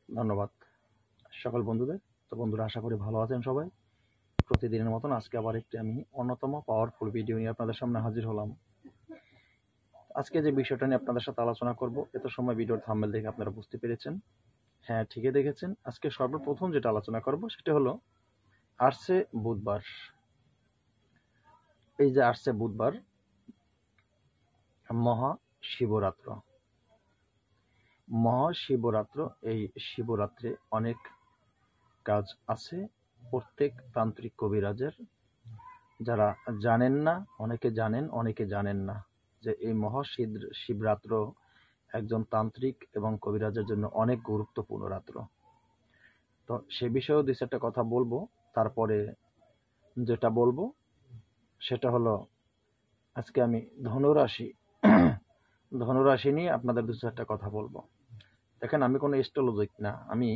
ধন্যবাদ সকল বন্ধুদের। তো বন্ধুরা, আশা করি ভালো আছেন সবাই। প্রতিদিনের মতন আজকে আবার একটি আমি অন্যতম পাওয়ারফুল ভিডিও নিয়ে আপনাদের সামনে হাজির হলাম। আজকে যে বিষয়টা নিয়ে আপনাদের সাথে আলোচনা করব, এত সময় ভিডিওর থাম্বনেল দেখে আপনারা বুঝতে পেরেছেন। হ্যাঁ, ঠিকই দেখেছেন। আজকে সর্বপ্রথম যেটা আলোচনা করব সেটা হলো আসছে বুধবার। এই যে আসছে বুধবার, মহাশিবরাত্র। মহাশিবরাত্র, এই শিবরাত্রে অনেক কাজ আছে প্রত্যেক তান্ত্রিক কবিরাজের। যারা জানেন না, অনেকে জানেন, অনেকে জানেন না যে এই মহাশিবরাত্র একজন তান্ত্রিক এবং কবিরাজের জন্য অনেক গুরুত্বপূর্ণ রাত্র। তো সে বিষয়েও দুই চারটা কথা বলবো। তারপরে যেটা বলবো সেটা হলো, আজকে আমি ধনুরাশি নিয়ে আপনাদের দু চারটা কথা বলবো। দেখেন, আমি কোনো অ্যাস্ট্রোলজিক না। আমি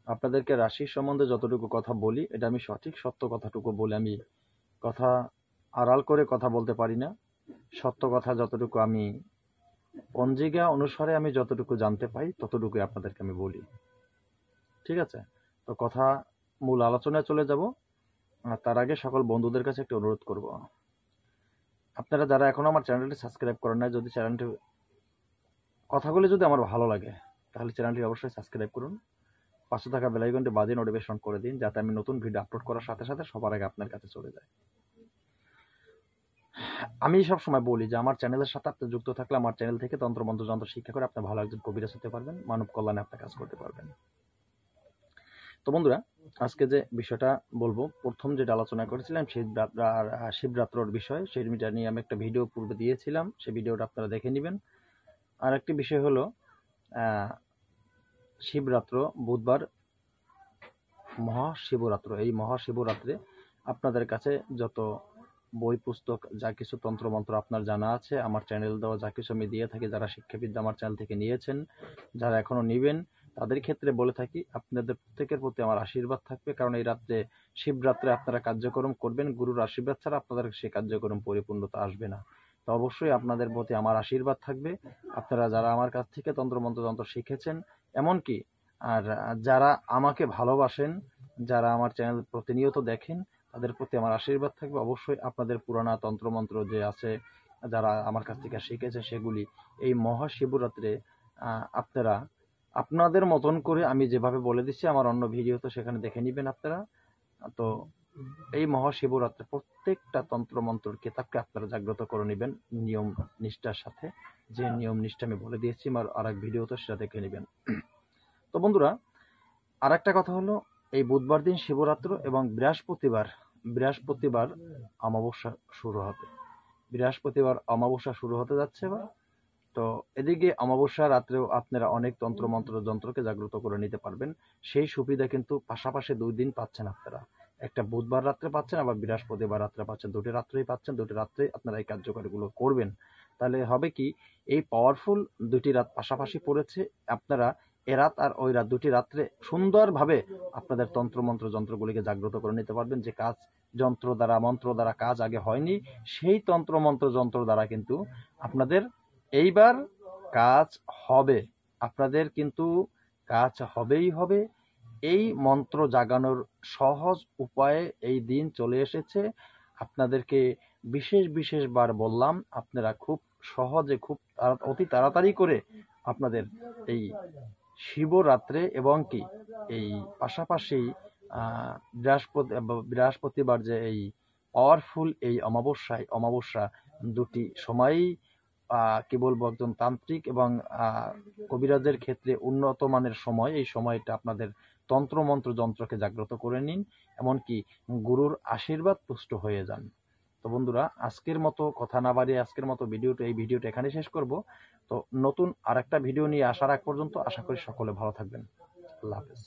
আপনাদেরকে রাশির সম্বন্ধে যতটুকু কথা বলি, এটা আমি সঠিক সত্য কথাটুকু বলে, আমি কথা আড়াল করে কথা বলতে পারি না। সত্য কথা যতটুকু আমি পঞ্জিকা অনুসারে আমি যতটুকু জানতে পাই ততটুকুই আপনাদেরকে আমি বলি। ঠিক আছে? তো কথা মূল আলোচনায় চলে যাব। তার আগে সকল বন্ধুদের কাছে একটা অনুরোধ করব, আপনারা যারা এখনো আমার চ্যানেলটি সাবস্ক্রাইব করেন নাই, যদি চ্যানেলটি কথাগুলি যদি আমার ভালো লাগে তাহলে চ্যানেলটি অবশ্যই সাবস্ক্রাইব করুন। পাশে থাকা বেল আইকনটি বাজিয়ে নোটিফিকেশন করে দিন, যাতে আমি নতুন ভিডিও আপলোড করার সাথে সাথে সবার আগে আপনার কাছে চলে যায়। আমি সব সময় বলি যে আমার চ্যানেলের সাথে আপনি যুক্ত থাকলে আমার চ্যানেল থেকে তন্ত্রমন্ত্র যন্ত্র শিক্ষা করে আপনি ভালো একজন কবিরাজ হতে পারবেন, মানব কল্যাণে আপনি কাজ করতে পারবেন। তো বন্ধুরা, আজকে যে বিষয়টা বলবো, প্রথম যেটা আলোচনা করেছিলাম শিবরাত্রর বিষয়, সেই নিয়ে আমি একটা ভিডিও পূর্বে দিয়েছিলাম, সেই ভিডিওটা আপনারা দেখে নেবেন। আর একটি বিষয় হলো শিবরাত্র বুধবার মহাশিবরাত্র। এই মহাশিবরাত্রে আপনাদের কাছে যত বই পুস্তক যা কিছু তন্ত্রমন্ত্র আপনার জানা আছে, আমার চ্যানেল দেওয়া যা কিছু আমি দিয়ে থাকি, যারা শিক্ষাবিদ্যা আমার চ্যানেল থেকে নিয়েছেন, যারা এখনো নেবেন, তাদের ক্ষেত্রে বলে থাকি আপনাদের প্রত্যেকের প্রতি আমার আশীর্বাদ থাকবে। কারণ এই রাত্রে শিবরাত্রে আপনারা কার্যক্রম করবেন, গুরুর আশীর্বাদ ছাড়া আপনাদের সেই কার্যক্রম পরিপূর্ণতা আসবে না। তো অবশ্যই আপনাদের প্রতি আমার আশীর্বাদ থাকবে। আপনারা যারা আমার কাছ থেকে তন্ত্রমন্ত্র যন্ত্র শিখেছেন, এমনকি আর যারা আমাকে ভালোবাসেন, যারা আমার চ্যানেল প্রতিনিয়ত দেখেন, তাদের প্রতি আমার আশীর্বাদ থাকবে। অবশ্যই আপনাদের পুরানা তন্ত্রমন্ত্র যে আছে, যারা আমার কাছ থেকে শিখেছে, সেগুলি এই মহাশিবরাত্রে আপনারা আপনাদের মতন করে আমি যেভাবে বলে দিচ্ছি আমার অন্য ভিডিও তো সেখানে দেখে নেবেন আপনারা। তো এই মহাশিবরাত্রে প্রত্যেকটা তন্ত্রমন্ত্রের কিতাবকে আপনারা জাগ্রত করে নেবেন নিয়ম নিষ্ঠার সাথে। যে নিয়ম নিষ্ঠা আমি বলে দিয়েছি আমার আর এক ভিডিও তো সেটা দেখে নেবেন। তো বন্ধুরা, আর একটা কথা হলো, এই বুধবার দিন শিবরাত্র এবং বৃহস্পতিবার অমাবস্যা শুরু হবে। বৃহস্পতিবার অমাবস্যা শুরু হতে যাচ্ছে। তো এদিকে অমাবস্যা রাত্রেও আপনারা অনেক তন্ত্রমন্ত্র যন্ত্রকে জাগ্রত করে নিতে পারবেন। সেই সুবিধা কিন্তু পাশাপাশি 2 দিন পাচ্ছেন আপনারা। একটা বুধবার রাত্রে পাচ্ছেন, আবার বৃহস্পতিবার রাত্রে পাচ্ছেন। দুটি রাত্রেই পাচ্ছেন, দুটি রাত্রেই আপনারা এই কার্যকরীগুলো করবেন। তাহলে হবে কি, এই পাওয়ারফুল দুটি রাত পাশাপাশি পড়েছে, আপনারা এ রাত আর ওই রাত দুটি রাত্রে সুন্দরভাবে আপনাদের তন্ত্রমন্ত্র যন্ত্রগুলিকে জাগ্রত করে নিতে পারবেন। যে কাজ যন্ত্র দ্বারা মন্ত্র দ্বারা কাজ আগে হয়নি, সেই তন্ত্রমন্ত্র যন্ত্র দ্বারা কিন্তু আপনাদের এইবার কাজ হবে। আপনাদের কিন্তু কাজ হবেই হবে। এই মন্ত্র জাগানোর সহজ উপায়ে এই দিন চলে এসেছে। আপনাদেরকে বিশেষবার বললাম, আপনারা খুব সহজে, খুব অতি তাড়াতাড়ি করে আপনাদের এই শিবরাত্রে এবং কি এই পাশাপাশি বৃহস্পতিবার যে এই পাওয়ারফুল এই অমাবস্যা দুটি সময়ই কি বলবো, একজন তান্ত্রিক এবং কবিরাজের ক্ষেত্রে উন্নত মানের সময়। এই সময়টা আপনাদের তন্ত্রমন্ত্র যন্ত্রকে জাগ্রত করে নিন, এমনকি গুরুর আশীর্বাদ পুষ্ট হয়ে যান। তো বন্ধুরা, আজকের মতো কথা না বাড়িয়ে আজকের মতো এই ভিডিওটা এখানে শেষ করব। তো নতুন আর একটা ভিডিও নিয়ে আসার আগ পর্যন্ত আশা করি সকলে ভালো থাকবেন। আল্লাহ হাফেজ।